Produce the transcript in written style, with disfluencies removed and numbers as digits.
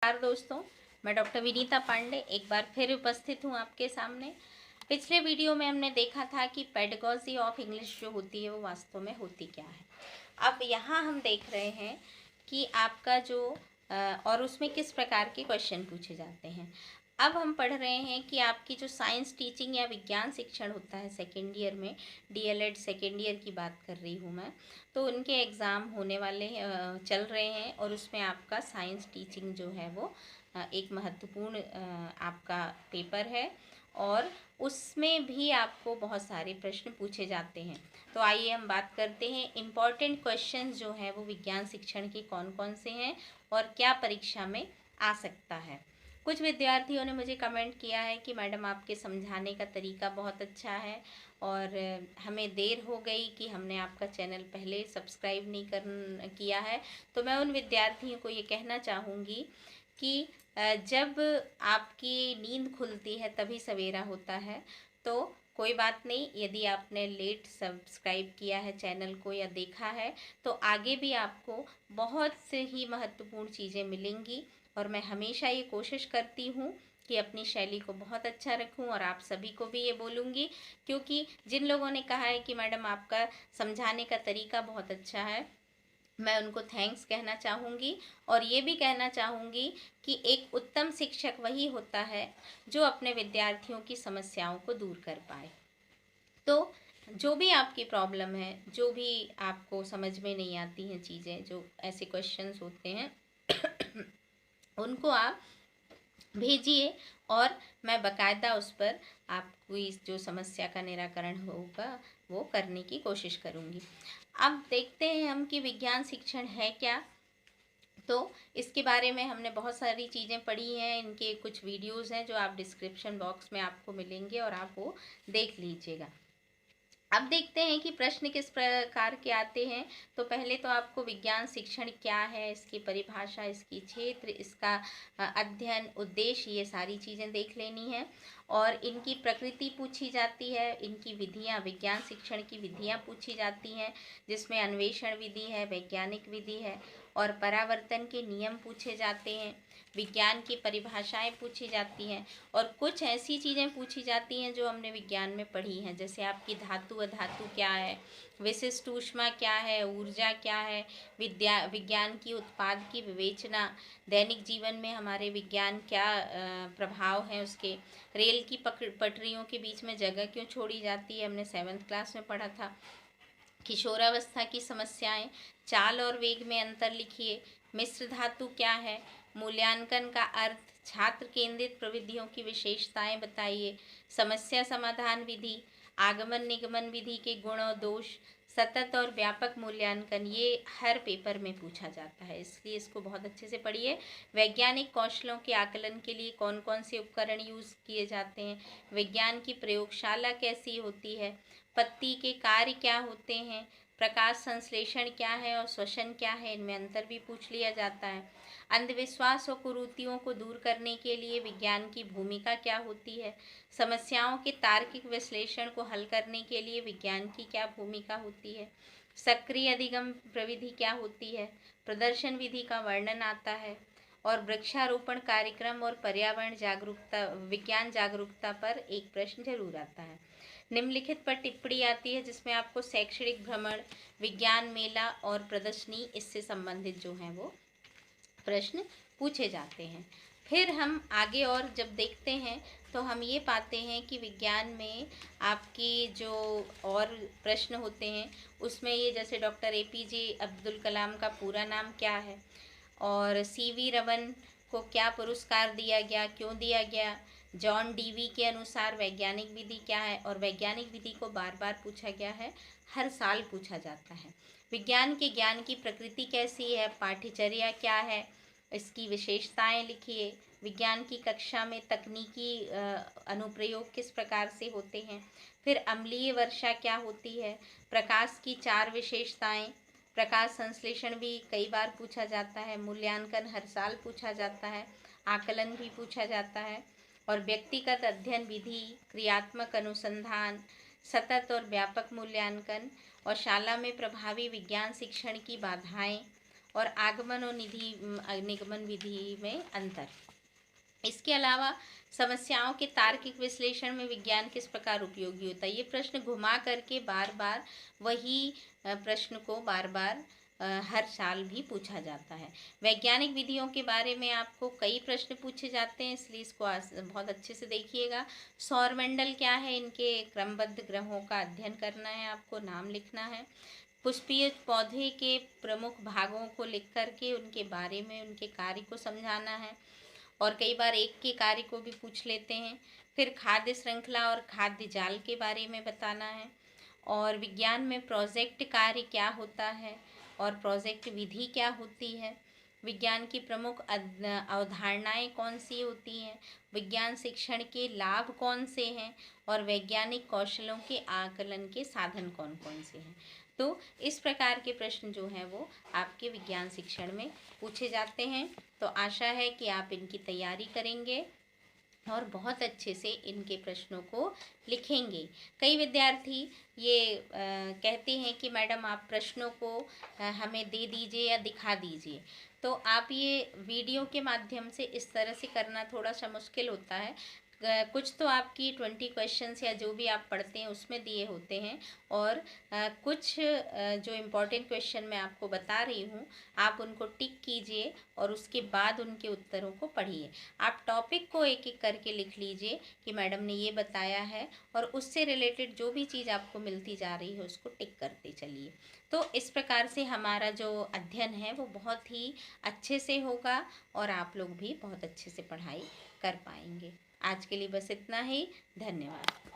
नमस्कार दोस्तों, मैं डॉक्टर विनीता पांडे एक बार फिर उपस्थित हूँ आपके सामने। पिछले वीडियो में हमने देखा था कि पेडागॉजी ऑफ इंग्लिश जो होती है वो वास्तव में होती क्या है। अब यहाँ हम देख रहे हैं कि आपका जो और उसमें किस प्रकार के क्वेश्चन पूछे जाते हैं। अब हम पढ़ रहे हैं कि आपकी जो साइंस टीचिंग या विज्ञान शिक्षण होता है सेकेंड ईयर में, डीएलएड सेकेंड ईयर की बात कर रही हूँ मैं, तो उनके एग्ज़ाम होने वाले चल रहे हैं और उसमें आपका साइंस टीचिंग जो है वो एक महत्वपूर्ण आपका पेपर है और उसमें भी आपको बहुत सारे प्रश्न पूछे जाते हैं। तो आइए हम बात करते हैं इम्पॉर्टेंट क्वेश्चंस जो हैं वो विज्ञान शिक्षण के कौन कौन से हैं और क्या परीक्षा में आ सकता है। कुछ विद्यार्थियों ने मुझे कमेंट किया है कि मैडम आपके समझाने का तरीका बहुत अच्छा है और हमें देर हो गई कि हमने आपका चैनल पहले सब्सक्राइब नहीं किया है। तो मैं उन विद्यार्थियों को ये कहना चाहूँगी कि जब आपकी नींद खुलती है तभी सवेरा होता है। तो कोई बात नहीं, यदि आपने लेट सब्सक्राइब किया है चैनल को या देखा है तो आगे भी आपको बहुत से ही महत्वपूर्ण चीज़ें मिलेंगी और मैं हमेशा ये कोशिश करती हूँ कि अपनी शैली को बहुत अच्छा रखूं और आप सभी को भी ये बोलूँगी, क्योंकि जिन लोगों ने कहा है कि मैडम आपका समझाने का तरीका बहुत अच्छा है, मैं उनको थैंक्स कहना चाहूँगी और ये भी कहना चाहूँगी कि एक उत्तम शिक्षक वही होता है जो अपने विद्यार्थियों की समस्याओं को दूर कर पाए। तो जो भी आपकी प्रॉब्लम है, जो भी आपको समझ में नहीं आती हैं चीज़ें, जो ऐसे क्वेश्चंस होते हैं उनको आप भेजिए और मैं बकायदा उस पर आपको इस जो समस्या का निराकरण होगा वो करने की कोशिश करूँगी। अब देखते हैं हम कि विज्ञान शिक्षण है क्या। तो इसके बारे में हमने बहुत सारी चीज़ें पढ़ी हैं, इनके कुछ वीडियोज़ हैं जो आप डिस्क्रिप्शन बॉक्स में आपको मिलेंगे और आप वो देख लीजिएगा। अब देखते हैं कि प्रश्न किस प्रकार के आते हैं। तो पहले तो आपको विज्ञान शिक्षण क्या है, इसकी परिभाषा, इसकी क्षेत्र, इसका अध्ययन, उद्देश्य, ये सारी चीज़ें देख लेनी है और इनकी प्रकृति पूछी जाती है, इनकी विधियाँ, विज्ञान शिक्षण की विधियाँ पूछी जाती हैं जिसमें अन्वेषण विधि है, वैज्ञानिक विधि है और परावर्तन के नियम पूछे जाते हैं, विज्ञान की परिभाषाएं पूछी जाती हैं और कुछ ऐसी चीज़ें पूछी जाती हैं जो हमने विज्ञान में पढ़ी हैं, जैसे आपकी धातु अधातु क्या है, विशिष्ट ऊष्मा क्या है, ऊर्जा क्या है, विज्ञान की उत्पाद की विवेचना, दैनिक जीवन में हमारे विज्ञान क्या प्रभाव हैं उसके, रेल की पटरियों के बीच में जगह क्यों छोड़ी जाती है, हमने 7th क्लास में पढ़ा था, किशोरावस्था की समस्याएं, चाल और वेग में अंतर लिखिए, मिश्र धातु क्या है, मूल्यांकन का अर्थ, छात्र केंद्रित प्रविधियों की विशेषताएं बताइए, समस्या समाधान विधि, आगमन निगमन विधि के गुण और दोष, सतत और व्यापक मूल्यांकन, ये हर पेपर में पूछा जाता है, इसलिए इसको बहुत अच्छे से पढ़िए। वैज्ञानिक कौशलों के आकलन के लिए कौन कौन से उपकरण यूज़ किए जाते हैं, विज्ञान की प्रयोगशाला कैसी होती है, पत्ती के कार्य क्या होते हैं, प्रकाश संश्लेषण क्या है और श्वसन क्या है, इनमें अंतर भी पूछ लिया जाता है, अंधविश्वास और कुरीतियों को दूर करने के लिए विज्ञान की भूमिका क्या होती है, समस्याओं के तार्किक विश्लेषण को हल करने के लिए विज्ञान की क्या भूमिका होती है, सक्रिय अधिगम प्रविधि क्या होती है, प्रदर्शन विधि का वर्णन आता है और वृक्षारोपण कार्यक्रम और पर्यावरण जागरूकता, विज्ञान जागरूकता पर एक प्रश्न जरूर आता है। निम्नलिखित पर टिप्पणी आती है जिसमें आपको शैक्षणिक भ्रमण, विज्ञान मेला और प्रदर्शनी, इससे संबंधित जो हैं वो प्रश्न पूछे जाते हैं। फिर हम आगे और जब देखते हैं तो हम ये पाते हैं कि विज्ञान में आपकी जो और प्रश्न होते हैं उसमें ये जैसे डॉक्टर APJ अब्दुल कलाम का पूरा नाम क्या है और CV रमन को क्या पुरस्कार दिया गया, क्यों दिया गया, जॉन डीवी के अनुसार वैज्ञानिक विधि क्या है और वैज्ञानिक विधि को बार बार पूछा गया है, हर साल पूछा जाता है। विज्ञान के ज्ञान की प्रकृति कैसी है, पाठ्यचर्या क्या है, इसकी विशेषताएं लिखिए, विज्ञान की कक्षा में तकनीकी अनुप्रयोग किस प्रकार से होते हैं, फिर अम्लीय वर्षा क्या होती है, प्रकाश की 4 विशेषताएं, प्रकाश संश्लेषण भी कई बार पूछा जाता है, मूल्यांकन हर साल पूछा जाता है, आकलन भी पूछा जाता है और व्यक्तिगत अध्ययन विधि, क्रियात्मक अनुसंधान, सतत और व्यापक मूल्यांकन और शाला में प्रभावी विज्ञान शिक्षण की बाधाएं और आगमन और निगमन विधि में अंतर। इसके अलावा समस्याओं के तार्किक विश्लेषण में विज्ञान किस प्रकार उपयोगी होता है। ये प्रश्न घुमा करके बार बार वही प्रश्न को बार बार हर साल भी पूछा जाता है। वैज्ञानिक विधियों के बारे में आपको कई प्रश्न पूछे जाते हैं, इसलिए इसको बहुत अच्छे से देखिएगा। सौरमंडल क्या है, इनके क्रमबद्ध ग्रहों का अध्ययन करना है, आपको नाम लिखना है। पुष्पीय पौधे के प्रमुख भागों को लिख करके उनके बारे में उनके कार्य को समझाना है, और कई बार एक के कार्य को भी पूछ लेते हैं। फिर खाद्य श्रृंखला और खाद्य जाल के बारे में बताना है, और विज्ञान में प्रोजेक्ट कार्य क्या होता है और प्रोजेक्ट विधि क्या होती है, विज्ञान की प्रमुख अवधारणाएं कौन सी होती हैं, विज्ञान शिक्षण के लाभ कौन से हैं, और वैज्ञानिक कौशलों के आकलन के साधन कौन कौन से हैं। तो इस प्रकार के प्रश्न जो हैं वो आपके विज्ञान शिक्षण में पूछे जाते हैं। तो आशा है कि आप इनकी तैयारी करेंगे और बहुत अच्छे से इनके प्रश्नों को लिखेंगे। कई विद्यार्थी ये कहते हैं कि मैडम आप प्रश्नों को हमें दे दीजिए या दिखा दीजिए। तो आप ये वीडियो के माध्यम से इस तरह से करना थोड़ा सा मुश्किल होता है। कुछ तो आपकी 20 क्वेश्चंस या जो भी आप पढ़ते हैं उसमें दिए होते हैं, और कुछ जो इम्पोर्टेंट क्वेश्चन मैं आपको बता रही हूँ आप उनको टिक कीजिए और उसके बाद उनके उत्तरों को पढ़िए। आप टॉपिक को एक एक करके लिख लीजिए कि मैडम ने ये बताया है, और उससे रिलेटेड जो भी चीज़ आपको मिलती जा रही है उसको टिक करते चलिए। तो इस प्रकार से हमारा जो अध्ययन है वो बहुत ही अच्छे से होगा और आप लोग भी बहुत अच्छे से पढ़ाई कर पाएंगे। आज के लिए बस इतना ही। धन्यवाद।